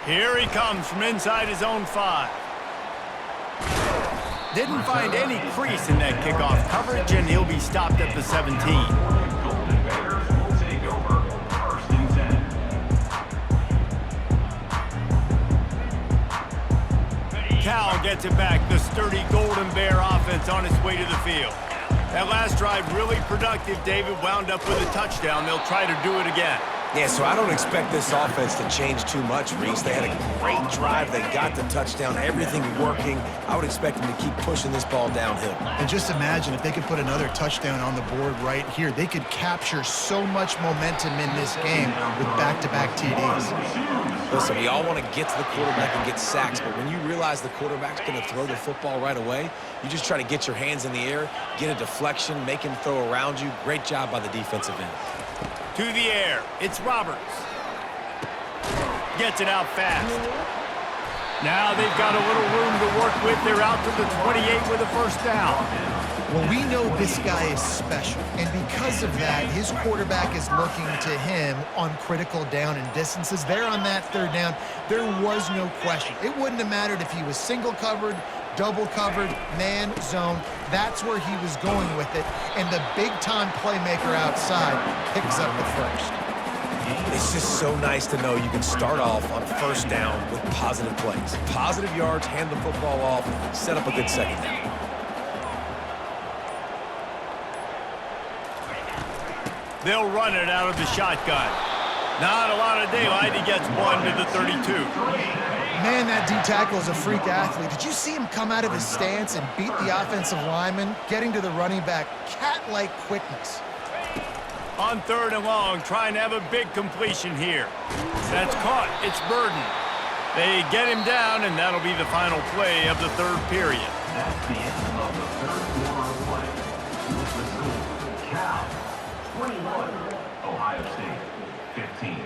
Here he comes from inside his own 5. Didn't find any crease in that kickoff coverage, and he'll be stopped at the 17. Cal gets it back. The sturdy Golden Bear offense on its way to the field. That last drive really productive. David wound up with a touchdown. They'll try to do it again. Yeah, so I don't expect this offense to change too much, Reese. They had a great drive. They got the touchdown, everything working. I would expect them to keep pushing this ball downhill. And just imagine if they could put another touchdown on the board right here. They could capture so much momentum in this game with back-to-back TDs. Listen, we all want to get to the quarterback and get sacks, but when you realize the quarterback's going to throw the football right away, you just try to get your hands in the air, get a deflection, make him throw around you. Great job by the defensive end. To the air, it's Roberts. Gets it out fast. Now they've got a little room to work with. They're out to the 28 with a first down. Well, we know this guy is special, and because of that, his quarterback is looking to him on critical down and distances. There on that third down, there was no question. It wouldn't have mattered if he was single covered, double covered, man, zone. That's where he was going with it, and the big-time playmaker outside picks up the first. It's just so nice to know you can start off on first down with positive plays. Positive yards, hand the football off, set up a good second down. They'll run it out of the shotgun. Not a lot of daylight. He gets one to the 32. Man, that D-tackle is a freak athlete. Did you see him come out of his stance and beat the offensive lineman, getting to the running back? Cat-like quickness. On 3rd and long, trying to have a big completion here. That's caught. It's Burden. They get him down, and that'll be the final play of the 3rd period. That's the end of the 3rd quarter of play. Cal, 21. Ohio State, 15.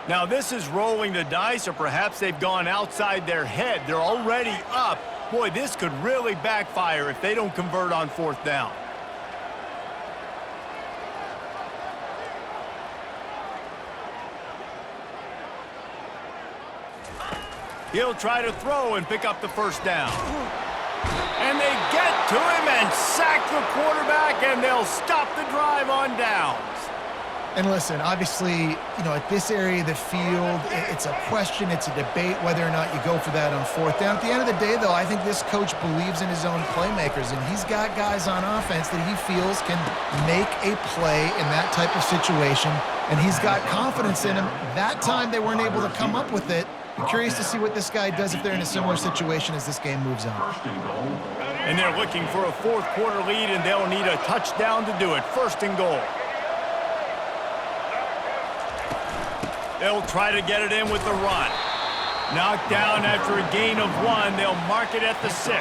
Now this is rolling the dice, or perhaps they've gone outside their head. They're already up. Boy, this could really backfire if they don't convert on 4th down. He'll try to throw and pick up the first down. And they get to him and sack the quarterback, and they'll stop the drive on downs. And listen, obviously, at this area of the field, it's a question, it's a debate whether or not you go for that on 4th down. At the end of the day, though, I think this coach believes in his own playmakers, and he's got guys on offense that he feels can make a play in that type of situation, and he's got confidence in him. That time they weren't able to come up with it. I'm curious to see what this guy does if they're in a similar situation as this game moves on. And they're looking for a 4th quarter lead, and they'll need a touchdown to do it. 1st and goal. They'll try to get it in with the run. Knocked down after a gain of 1. They'll mark it at the 6.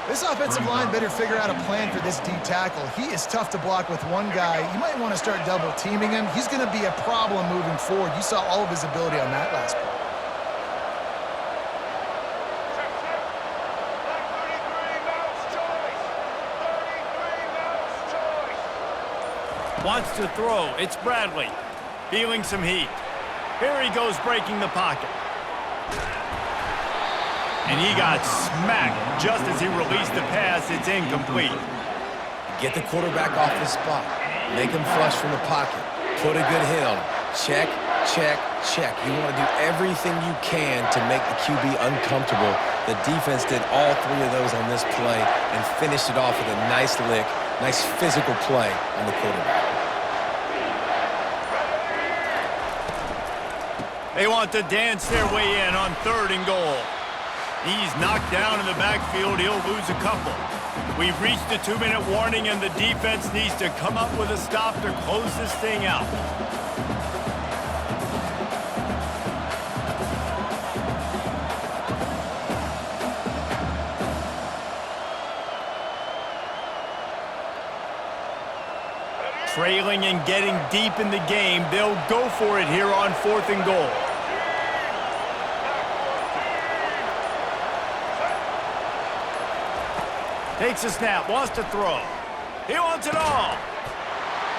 This offensive line better figure out a plan for this D-tackle. He is tough to block with one guy. You might want to start double-teaming him. He's going to be a problem moving forward. You saw all of his ability on that last play. Wants to throw. It's Bradley. Feeling some heat. Here he goes breaking the pocket. And he got smacked just as he released the pass. It's incomplete. Get the quarterback off his spot. Make him flush from the pocket. Put a good hit on him. Check, check, check. You want to do everything you can to make the QB uncomfortable. The defense did all 3 of those on this play and finished it off with a nice lick, nice physical play on the quarterback. They want to dance their way in on 3rd and goal. He's knocked down in the backfield. He'll lose a couple. We've reached the 2-minute warning, and the defense needs to come up with a stop to close this thing out. Trailing and getting deep in the game, they'll go for it here on 4th and goal. Takes a snap, wants to throw. He wants it all.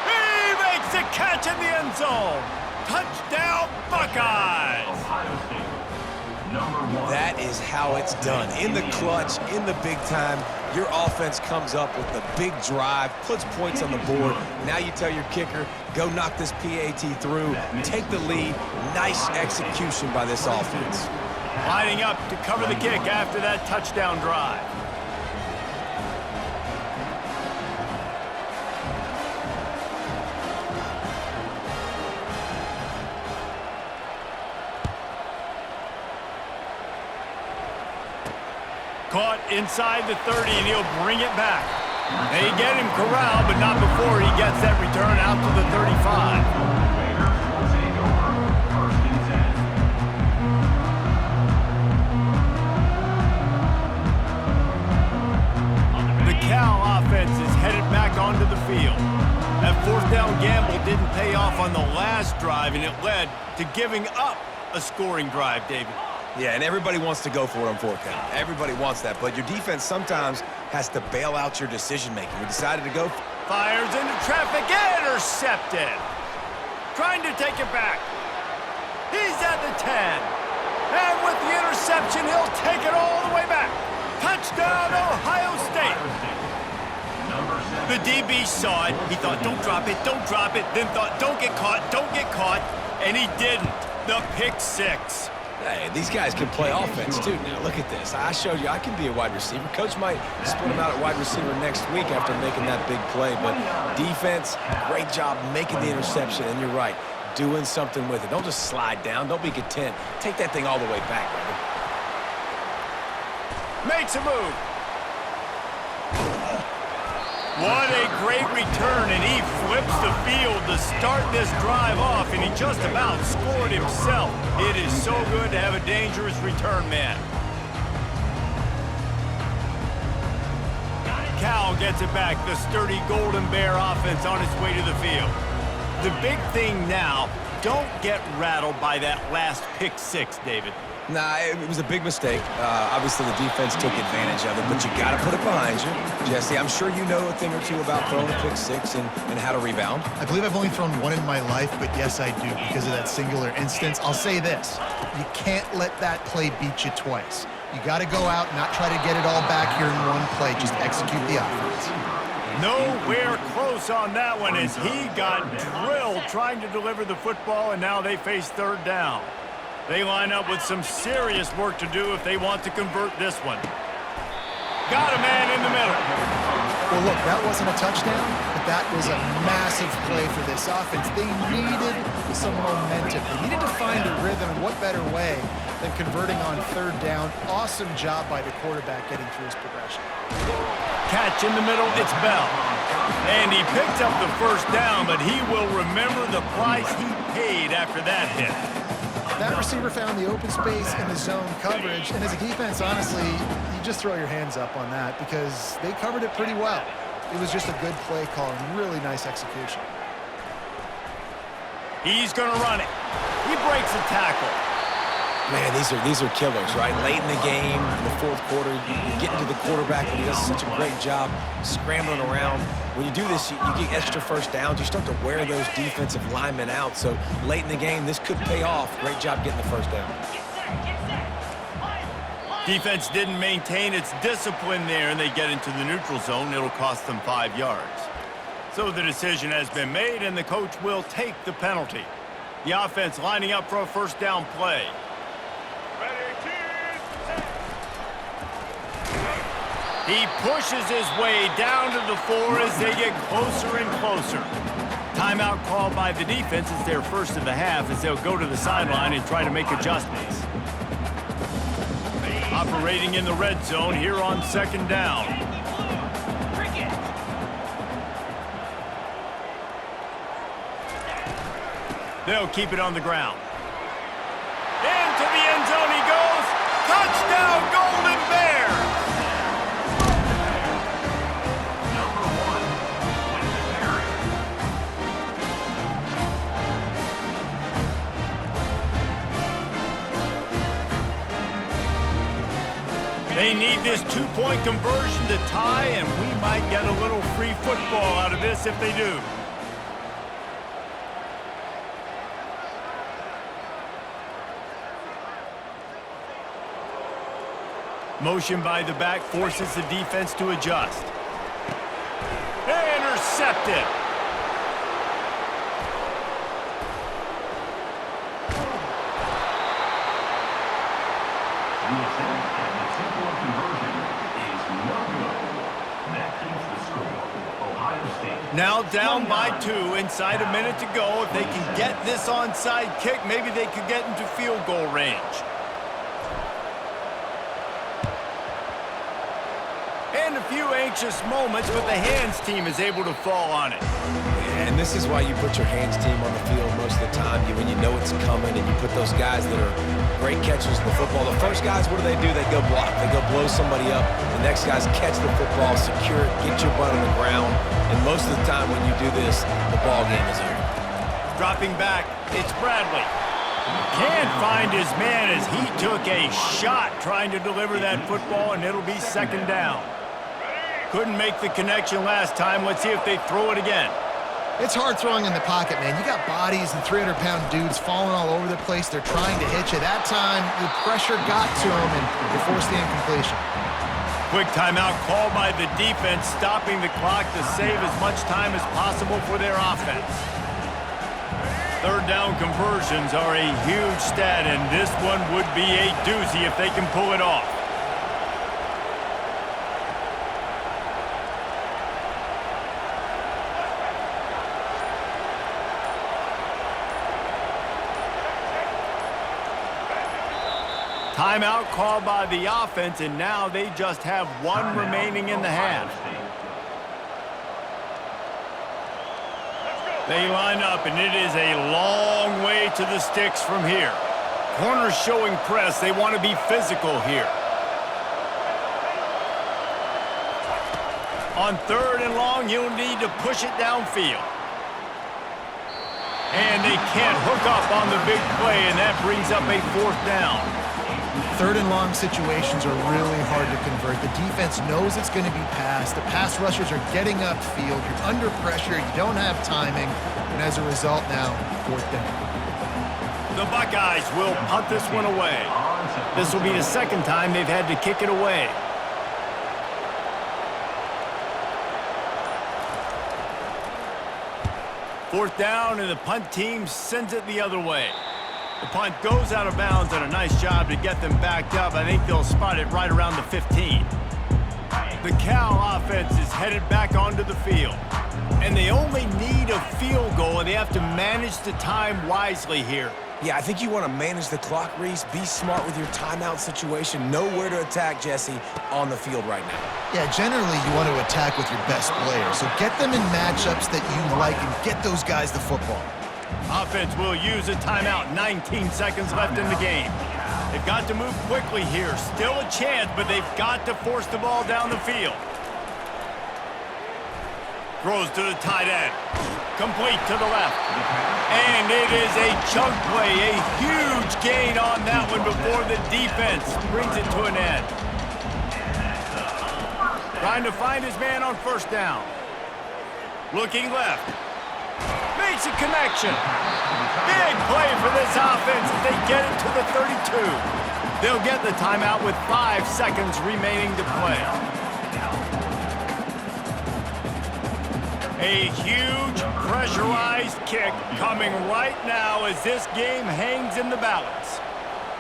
He makes the catch in the end zone. Touchdown, Buckeyes! Ohio State. Number 1. That is how it's done. In the clutch, in the big time, your offense comes up with the big drive, puts points on the board. Now you tell your kicker, go knock this PAT through, take the lead. Nice execution by this offense. Lining up to cover the kick after that touchdown drive. Caught inside the 30, and he'll bring it back. They get him corralled, but not before he gets that return out to the 35. Raiders will take over 1st and 10. The Cal offense is headed back onto the field. That 4th down gamble didn't pay off on the last drive, and it led to giving up a scoring drive, David. Yeah, and everybody wants to go for it on 4th down. Everybody wants that, but your defense sometimes has to bail out your decision-making. We decided to go. Fires into traffic, intercepted. Trying to take it back. He's at the 10. And with the interception, he'll take it all the way back. Touchdown, Ohio State. Number 7. The DB saw it. He thought, don't drop it, don't drop it. Then thought, don't get caught, don't get caught. And he didn't. The pick 6. Hey, these guys can play offense, too. Now, look at this. I showed you I can be a wide receiver. Coach might split him out at wide receiver next week after making that big play. But defense, great job making the interception. And you're right, doing something with it. Don't just slide down. Don't be content. Take that thing all the way back, brother. Makes a move. What a great return, and he flips the field to start this drive off, and he just about scored himself. It is so good to have a dangerous return man. Cal gets it back, the sturdy Golden Bear offense on its way to the field. The big thing now, don't get rattled by that last pick 6, David. Nah, it was a big mistake. Obviously, the defense took advantage of it, but you got to put it behind you. Jesse, I'm sure you know a thing or two about throwing a pick 6 and how to rebound. I believe I've only thrown one in my life, but yes, I do because of that singular instance. I'll say this. You can't let that play beat you twice. You got to go out and not try to get it all back here in one play. Just execute the offense. Nowhere close on that one as he got drilled trying to deliver the football, and now they face 3rd down. They line up with some serious work to do if they want to convert this one. Got a man in the middle. Well, look, that wasn't a touchdown, but that was a massive play for this offense. They needed some momentum. They needed to find a rhythm, and what better way than converting on 3rd down. Awesome job by the quarterback getting through his progression. Catch in the middle, it's Bell. And he picked up the 1st down, but he will remember the price he paid after that hit. That receiver found the open space in the zone coverage, and as a defense, honestly, you just throw your hands up on that because they covered it pretty well. It was just a good play call and really nice execution. He's going to run it. He breaks a tackle. Man, these are killers, right? Late in the game, in the 4th quarter, you get into the quarterback, and he does such a great job scrambling around. When you do this, you get extra 1st downs. You start to wear those defensive linemen out. So late in the game, this could pay off. Great job getting the 1st down. Defense didn't maintain its discipline there, and they get into the neutral zone. It'll cost them 5 yards. So the decision has been made, and the coach will take the penalty. The offense lining up for a 1st down play. He pushes his way down to the 4 as they get closer and closer. Timeout called by the defense. It's their 1st of the half as they'll go to the sideline and try to make adjustments. Operating in the red zone here on 2nd down. They'll keep it on the ground. Into the end zone he goes. Touchdown, Golden Bears! They need need this two-point conversion to tie, and we might get a little free football out of this if they do. Motion by the back forces the defense to adjust. Intercepted. The attempt at the two-point conversion is no good. That keeps the score. Ohio State. Now down by 2, inside a minute to go. If they can get this onside kick, maybe they could get into field goal range. And a few anxious moments, but the hands team is able to fall on it. And this is why you put your hands team on the field most of the time. When you know it's coming and you put those guys that are great catchers in the football. The first guys, what do? They go block. They go blow somebody up. The next guys catch the football, secure it, get your butt on the ground. And most of the time when you do this, the ball game is over. Dropping back, it's Bradley. Can't find his man as he took a shot trying to deliver that football, and it'll be second down. Couldn't make the connection last time. Let's see if they throw it again. It's hard throwing in the pocket, man. You got bodies and 300-pound dudes falling all over the place. They're trying to hit you. That time, the pressure got to them, and you're forced the incompletion. Quick timeout called by the defense, stopping the clock to save as much time as possible for their offense. Third down conversions are a huge stat, and this one would be a doozy if they can pull it off. Timeout called by the offense, and now they just have one remaining in the half. They line up, and it is a long way to the sticks from here. Corners showing press. They want to be physical here. On third and long, you'll need to push it downfield. And they can't hook up on the big play, and that brings up a fourth down. Third and long situations are really hard to convert. The defense knows it's going to be passed. The pass rushers are getting upfield. You're under pressure. You don't have timing. And as a result now, fourth down. The Buckeyes will punt this one away. This will be the second time they've had to kick it away. Fourth down, and the punt team sends it the other way. The punt goes out of bounds, and a nice job to get them backed up. I think they'll spot it right around the 15. The Cal offense is headed back onto the field. And they only need a field goal, and they have to manage the time wisely here. Yeah, I think you want to manage the clock, Reese. Be smart with your timeout situation. Know where to attack, Jesse, on the field right now. Yeah, generally you want to attack with your best players. So get them in matchups that you like and get those guys the football. Offense will use a timeout. 19 seconds left in the game. They've got to move quickly here. Still a chance, but they've got to force the ball down the field. Throws to the tight end. Complete to the left. And it is a chunk play. A huge gain on that one before the defense brings it to an end. Trying to find his man on first down. Looking left. Makes a connection. Big play for this offense as they get it to the 32. They'll get the timeout with 5 seconds remaining to play. A huge pressurized kick coming right now as this game hangs in the balance.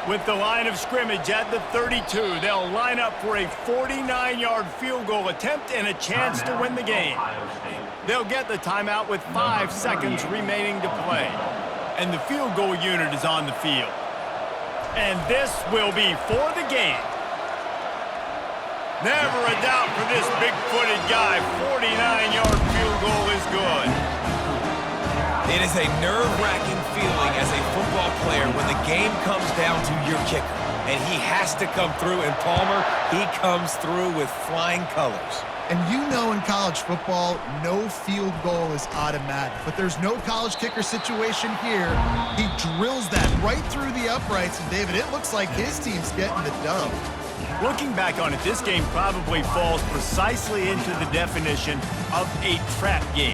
With the line of scrimmage at the 32, they'll line up for a 49-yard field goal attempt and a chance to win the game. They'll get the timeout with 5 seconds remaining to play. And the field goal unit is on the field. And this will be for the game. Never a doubt for this big-footed guy. 49-yard field goal is good. It is a nerve-wracking feeling as a football player when the game comes down to your kicker. And he has to come through. And Palmer, he comes through with flying colors. And you know in college football, no field goal is automatic. But there's no college kicker situation here. He drills that right through the uprights. And, David, it looks like his team's getting the dub. Looking back on it, this game probably falls precisely into the definition of a trap game.